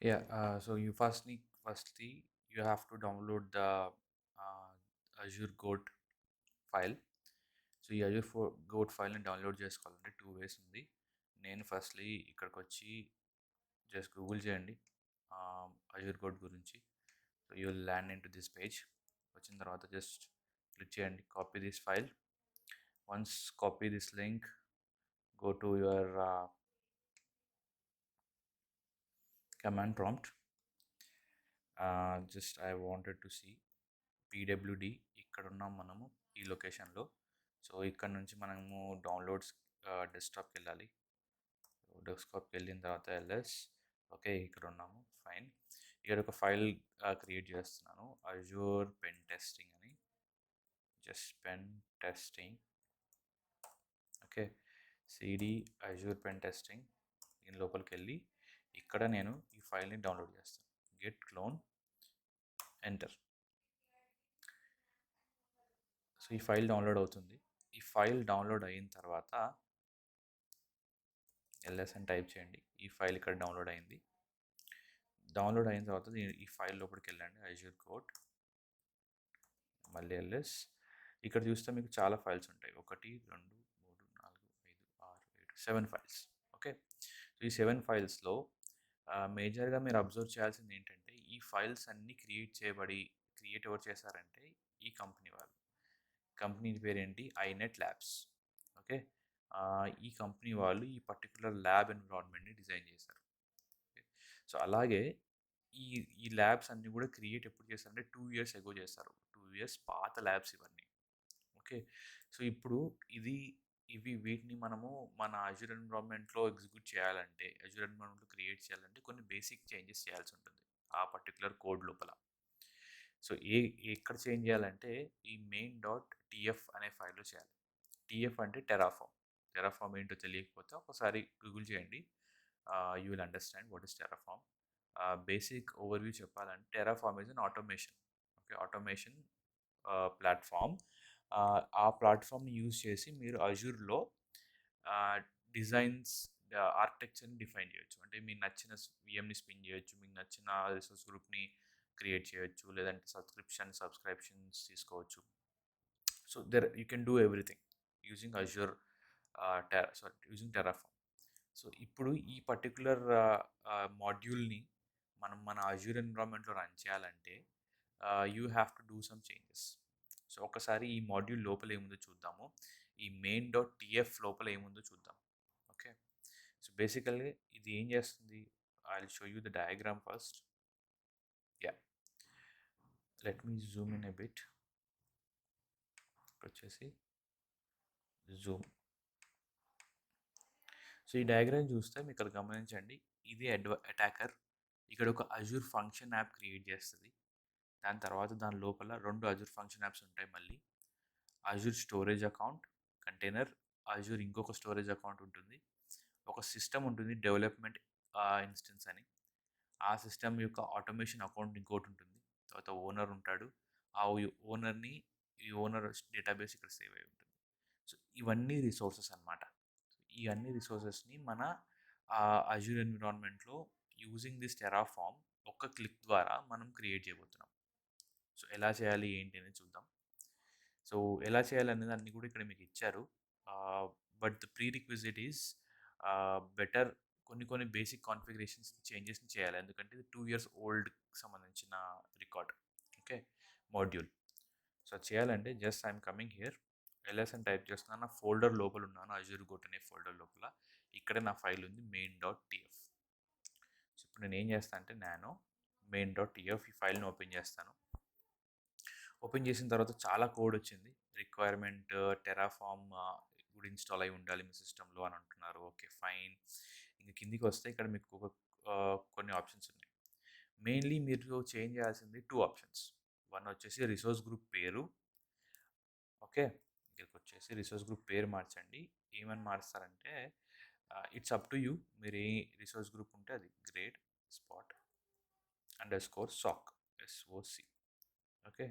Yeah, so firstly you have to download the Azure Goat file. So ఈ Azure goat ఫైల్ని download చేసుకోవాలంటే two ways ఉంది. నేను firstly ఇక్కడికి వచ్చి జస్ట్ గూగుల్ చేయండి అజూర్ గోట్ గురించి. So you will land in to this page. వచ్చిన తర్వాత జస్ట్ క్లిక్ చేయండి copy this file. Once copy this link, go to your command prompt. Just I wanted to see pwd ఇక్కడ ఉన్నాం మనము ఈ లొకేషన్లో. సో ఇక్కడ నుంచి మనము డౌన్లోడ్స్ డెస్క్టాప్కి వెళ్ళాలి. డెస్క్టాప్కి వెళ్ళిన తర్వాత ఎల్ఎస్ ఓకే ఇక్కడ ఉన్నాము ఫైన్. ఇక్కడ ఒక ఫైల్ క్రియేట్ చేస్తున్నాను అజూర్ పెన్ టెస్టింగ్ అని. Just pen testing okay cd Azure pen testing. దీని లోపలికి వెళ్ళి ఇక్కడ నేను ఈ ఫైల్ని డౌన్లోడ్ చేస్తాను. Git clone enter. సో ఈ ఫైల్ డౌన్లోడ్ అవుతుంది. ఈ ఫైల్ డౌన్లోడ్ అయిన తర్వాత ఎల్ఎస్ అని టైప్ చేయండి. ఈ ఫైల్ ఇక్కడ డౌన్లోడ్ అయింది. డౌన్లోడ్ అయిన తర్వాత ఈ ఫైల్ లోపలికి వెళ్ళండి అజూర్ కోడ్, మళ్ళీ ఎల్ఎస్. ఇక్కడ చూస్తే మీకు చాలా ఫైల్స్ ఉంటాయి, 1 2 3 4 5 6 7 7 ఫైల్స్. ఓకే, సో ఈ 7 ఫైల్స్లో మేజర్గా మీరు అబ్జర్వ్ చేయాల్సింది ఏంటంటే ఈ ఫైల్స్ అన్నీ క్రియేట్ ఎవరు చేశారంటే ఈ కంపెనీ వాళ్ళు. కంపెనీ పేరు ఏంటి? Inet labs. ఓకే, ఈ కంపెనీ వాళ్ళు ఈ పర్టికులర్ ల్యాబ్ ఎన్విరాన్మెంట్ని డిజైన్ చేశారు. సో అలాగే ఈ ఈ ల్యాబ్స్ అన్నీ కూడా క్రియేట్ ఎప్పుడు చేస్తారంటే 2 years ఎగో చేస్తారు. 2 years పాత ల్యాబ్స్ ఇవన్నీ. ఓకే, సో ఇప్పుడు వీటిని మనము మన అజూర్ ఎన్విరాన్మెంట్లో ఎగ్జిక్యూట్ చేయాలంటే, అజూర్ ఎన్విరాన్మెంట్లో క్రియేట్ చేయాలంటే కొన్ని బేసిక్ చేంజెస్ చేయాల్సి ఉంటుంది ఆ పర్టికులర్ కోడ్ లోపల. సో ఎక్కడ చేంజ్ చేయాలంటే ఈ మెయిన్ డాట్ టీఎఫ్ అనే ఫైల్లో చేయాలి. టీఎఫ్ అంటే టెరాఫామ్. టెరాఫామ్ ఏంటో తెలియకపోతే ఒకసారి గూగుల్ చేయండి. You will understand what is Terraform. Basic overview చెప్పాలంటే Terraform is an automation. Okay, automation platform. ఆ ప్లాట్ఫామ్ని యూజ్ చేసి మీరు అజూర్లో డిజైన్స్ ఆర్కిటెక్చర్ని డిఫైన్ చేయొచ్చు. అంటే మీకు నచ్చిన విఎంని స్పిన్ చేయొచ్చు, మీకు నచ్చిన రిసోర్స్ గ్రూప్ని క్రియేట్ చేయొచ్చు, లేదంటే సబ్స్క్రిప్షన్స్ తీసుకోవచ్చు. So you can do everything using Azure using Terraform. So ఇప్పుడు ఈ పర్టికులర్ మాడ్యూల్ని మనం మన అజూర్ ఎన్విరాన్మెంట్లో రన్ చేయాలంటే you have to do some changes. So ఒకసారి ఈ మాడ్యూల్ లోపల ఏముందో చూద్దాము. ఈ మెయిన్ డాట్ టీఎఫ్ లోపల ఏముందో చూద్దాం. ఓకే, సో బేసికల్గా ఇది ఏం చేస్తుంది? I will show you the diagram first. Yeah, let me Zoom in a bit. వచ్చేసి జూమ్. సో ఈ డయాగ్రామ్ చూస్తే మీకు ఇక్కడ గమనించండి, ఇది అటాకర్ ఇక్కడ ఒక అజూర్ ఫంక్షన్ యాప్ క్రియేట్ చేస్తుంది. దాని తర్వాత దాని లోపల 2 అజూర్ ఫంక్షన్ యాప్స్ ఉంటాయి. మళ్ళీ Azure storage account container, Azure ఇంకొక స్టోరేజ్ అకౌంట్ ఉంటుంది, ఒక సిస్టమ్ ఉంటుంది డెవలప్మెంట్ ఇన్స్టెన్స్ అని. ఆ సిస్టమ్ యొక్క ఆటోమేషన్ అకౌంట్ ఇంకోటి ఉంటుంది. తర్వాత ఓనర్ ఉంటాడు. ఆ ఓనర్ డేటాబేస్ ఇక్కడ సేవ్ అయి ఉంటుంది. సో ఇవన్నీ రిసోర్సెస్ అనమాట. ఈ అన్ని రిసోర్సెస్ని మన అజూర్ ఎన్విరాన్మెంట్లో యూజింగ్ దిస్ టెరాఫామ్ ఒక్క క్లిక్ ద్వారా మనం క్రియేట్ చేయబోతున్నాం. సో ఎలా చేయాలి ఏంటి అనేది చూద్దాం. సో ఎలా చేయాలనేది అన్ని కూడా ఇక్కడ మీకు ఇచ్చారు. But the prerequisite is better కొన్ని బేసిక్ కాన్ఫిగరేషన్స్ చేంజెస్ని చేయాలి. ఎందుకంటే ఇది 2 years ఓల్డ్కి సంబంధించిన రికార్డ్. Okay, module. సో చేయాలంటే just I'm coming here, ls అని టైప్ చేస్తున్నాను. నా ఫోల్డర్ లోపల ఉన్నాను, అజూర్ గోట్ అనే ఫోల్డర్ లోపల. ఇక్కడే నా ఫైల్ ఉంది మెయిన్ డాట్ టీఎఫ్. సో ఇప్పుడు నేను ఏం చేస్తాను అంటే నేను మెయిన్ డాట్ టీఎఫ్ ఈ ఫైల్ని ఓపెన్ చేస్తాను. ఓపెన్ చేసిన తర్వాత చాలా కోడ్ వచ్చింది. రిక్వైర్మెంట్ టెరాఫామ్ కూడా ఇన్స్టాల్ అయి ఉండాలి మీ సిస్టంలో అని అంటున్నారు. Okay fine. ఇంక కిందికి వస్తే ఇక్కడ మీకు కొన్ని ఆప్షన్స్ ఉన్నాయి. మెయిన్లీ మీరు చేంజ్ చేయాల్సింది 2 ఆప్షన్స్. వన్ వచ్చేసి రిసోర్స్ గ్రూప్ పేరు. ఓకే, ఇక్కడికి వచ్చేసి రిసోర్స్ గ్రూప్ పేరు మార్చండి. ఏమని మారుస్తారంటే ఇట్స్ అప్ టు యూ. మీరు ఏ రిసోర్స్ గ్రూప్ ఉంటే అది grade spot _SOC SOC. Okay,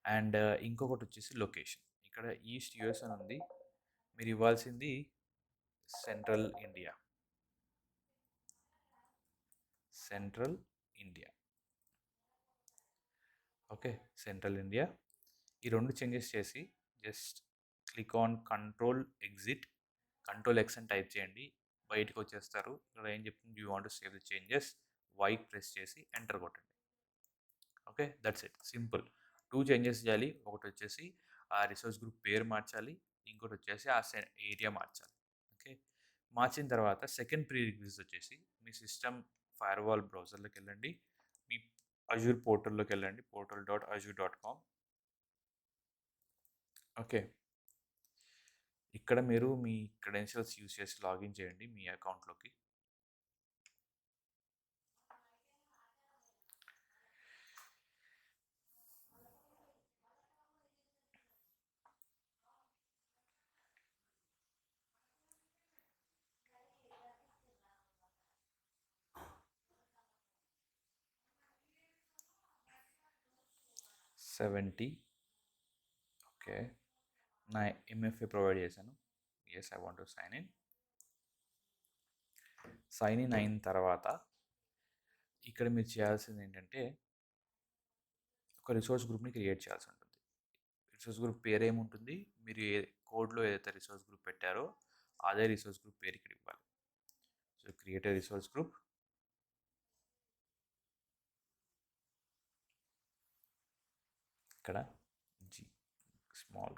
and ఇంకొకటి వచ్చేసి లొకేషన్. ఇక్కడ ఈస్ట్ యూఎస్ అని ఉంది, మీరు ఇవ్వాల్సింది central India. Central India. Okay, central India. ఈ 2 చేంజెస్ చేసి just click on control X అని టైప్ చేయండి. బయటకు వచ్చేస్తారు. ఇక్కడ ఏం చెప్తుంది, you want to save the changes, why press చేసి ఎంటర్ కొట్టండి. Okay, that's it, simple. 2 changes చేయాలి. ఒకటి వచ్చేసి ఆ రిసోర్స్ గ్రూప్ పేరు మార్చాలి, ఇంకోటి వచ్చేసి ఆ ఏరియా మార్చాలి. ఓకే, మార్చిన తర్వాత సెకండ్ ప్రీ రిక్విజిట్ వచ్చేసి మీ సిస్టమ్ ఫైర్వాల్ బ్రౌజర్లోకి వెళ్ళండి, మీ అజూర్ పోర్టల్లోకి వెళ్ళండి, portal.azure.com. ఓకే, ఇక్కడ మీరు మీ క్రెడెన్షియల్స్ యూజ్ చేసి లాగిన్ చేయండి మీ అకౌంట్లోకి. సెవెంటీ. ఓకే, నా ఎంఎఫ్ఏ ప్రొవైడ్ చేశాను. Yes, I want to sign in అయిన తర్వాత ఇక్కడ మీరు చేయాల్సింది ఏంటంటే ఒక రిసోర్స్ గ్రూప్ని క్రియేట్ చేయాల్సి ఉంటుంది. రిసోర్స్ గ్రూప్ పేరు ఏముంటుంది, మీరు ఏ కోడ్లో ఏదైతే రిసోర్స్ గ్రూప్ పెట్టారో అదే రిసోర్స్ గ్రూప్ పేరు ఇక్కడ ఇవ్వాలి. So create a resource group. ఇక్కడ g small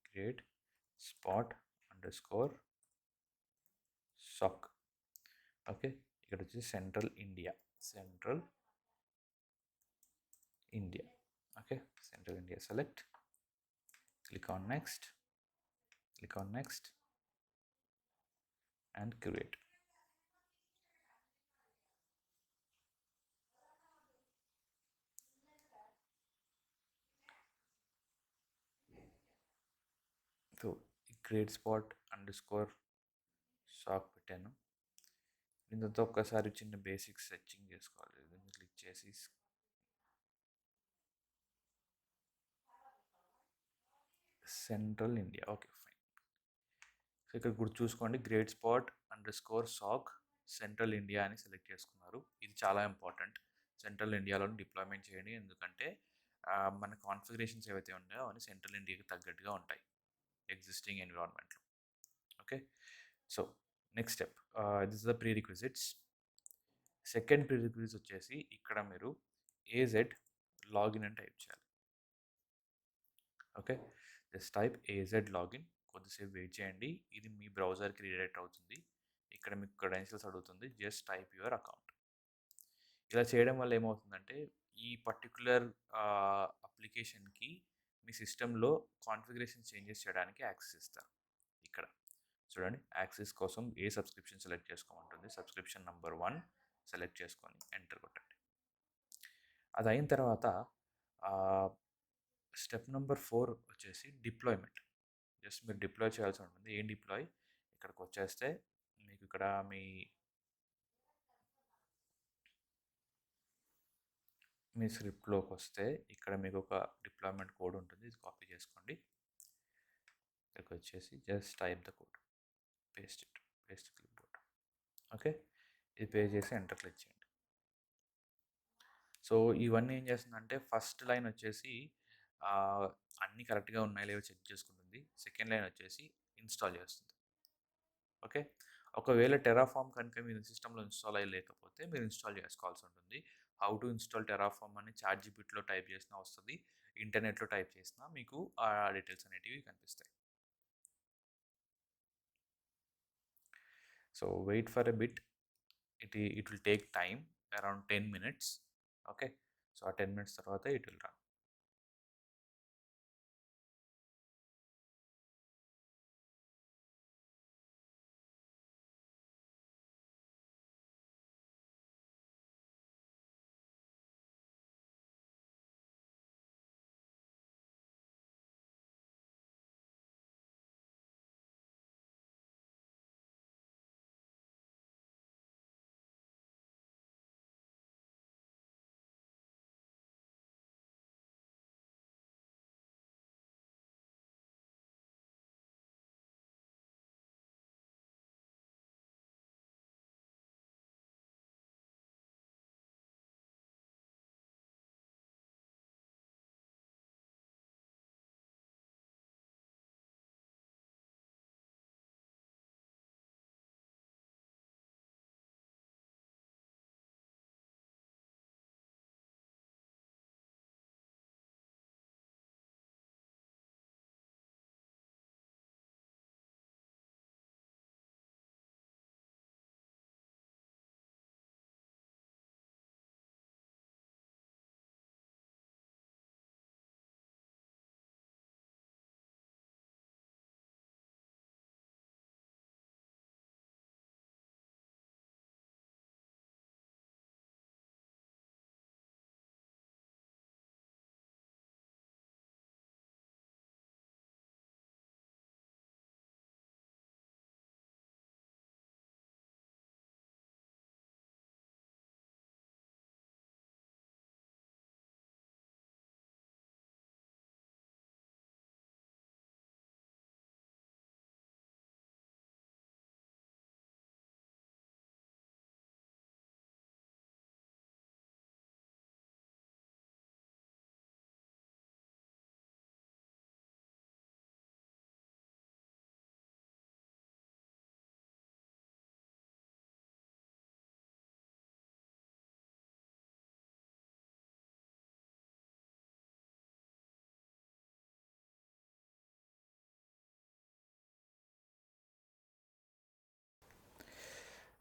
create spot underscore sac. Okay, ఇక్కడ వచ్చి central India. Okay, central India select, click on next and create. So create spot underscore sac పెట్టాను. దీంతో ఒక్కసారి చిన్న బేసిక్స్ సెర్చింగ్ చేసుకోవాలి. దీన్ని క్లిక్ చేసి central India. Okay, fine. So ఇక్కడ కూడా చూసుకోండి, గ్రేట్ స్పాట్ అండర్స్కోర్ సాక్ సెంట్రల్ ఇండియా అని సెలెక్ట్ చేసుకున్నారు. ఇది చాలా ఇంపార్టెంట్. సెంట్రల్ ఇండియాలో డిప్లాయ్మెంట్ చేయండి, ఎందుకంటే మన కాన్ఫిగరేషన్స్ ఏవైతే ఉన్నాయో అవన్నీ సెంట్రల్ ఇండియాకి తగ్గట్టుగా ఉంటాయి ఎగ్జిస్టింగ్ ఎన్విరాన్మెంట్లో. Okay, so next step, this is the prerequisites. Second prerequisites వచ్చేసి ఇక్కడ మీరు ఏజెడ్ లాగిన్ అని టైప్ చేయాలి. Okay, just type AZ login. కొద్దిసేపు వెయిట్ చేయండి, ఇది మీ బ్రౌజర్కి రీడైరెక్ట్ అవుతుంది. ఇక్కడ మీకు క్రెడెన్షియల్స్ అడుగుతుంది, జస్ట్ టైప్ యువర్ అకౌంట్. ఇలా చేయడం వల్ల ఏమవుతుందంటే ఈ పర్టికులర్ అప్లికేషన్కి మీ సిస్టంలో కాన్ఫిగరేషన్ చేంజెస్ చేయడానికి యాక్సెస్ ఇస్తారు. ఇక్కడ చూడండి, యాక్సెస్ కోసం ఏ సబ్స్క్రిప్షన్ సెలెక్ట్ చేసుకోమంటుంది. సబ్స్క్రిప్షన్ నెంబర్ 1 సెలెక్ట్ చేసుకొని ఎంటర్ కొట్టండి. అది అయిన తర్వాత స్టెప్ నెంబర్ 4 వచ్చేసి డిప్లాయ్మెంట్. జస్ట్ మీరు డిప్లాయ్ చేయాల్సి ఉంటుంది. ఏం డిప్లాయ్, ఇక్కడికి వచ్చేస్తే మీకు ఇక్కడ మీ స్క్రిప్ట్లోకి వస్తే ఇక్కడ మీకు ఒక డిప్లాయ్మెంట్ కోడ్ ఉంటుంది, ఇది కాపీ చేసుకోండి. ఇక్కడికి వచ్చేసి just type the code, paste clipboard. Okay, ఇది పే చేసి ఎంటర్ క్లిక్ చేయండి. సో ఇవన్నీ ఏం చేస్తుందంటే ఫస్ట్ లైన్ వచ్చేసి అన్నీ కరెక్ట్గా ఉన్నాయో లేవో చెక్ చేసుకుంటుంది. సెకండ్ లైన్ వచ్చేసి ఇన్స్టాల్ చేస్తుంది. ఓకే, ఒకవేళ టెరాఫామ్ కనుక మీ సిస్టంలో ఇన్స్టాల్ అయ్యలేకపోతే మీరు ఇన్స్టాల్ చేసుకోవాల్సి ఉంటుంది. హౌ టు ఇన్స్టాల్ టెరాఫామ్ అని ChatGPTలో టైప్ చేసినా వస్తుంది, ఇంటర్నెట్లో టైప్ చేసినా మీకు ఆ డీటెయిల్స్ అనేటివి కనిపిస్తాయి. So wait for a bit, it will take time around 10 minutes. Okay, so ఆ 10 minutes తర్వాత it will run.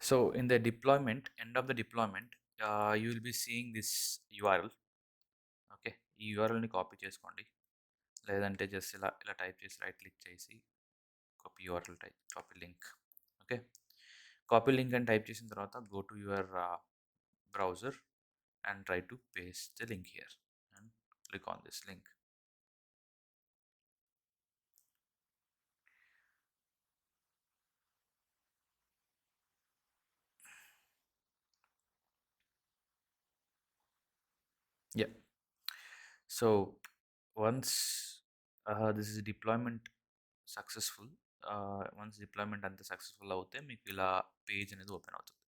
So in the deployment, end of the deployment, you will be seeing this URL. Okay, ఈ యూఆర్ఎల్ని copy చేసుకోండి, లేదంటే just ఇలా ఇలా type చేసి right click చేసి copy URL type, copy link. Okay, copy link అని type చేసిన తర్వాత go to your browser and try to paste the link here and click on this link. Yeah, so once this is deployment successful, once deployment అంతా successful అవుతే మీకు ఇలా page అనేది open అవుతుంది.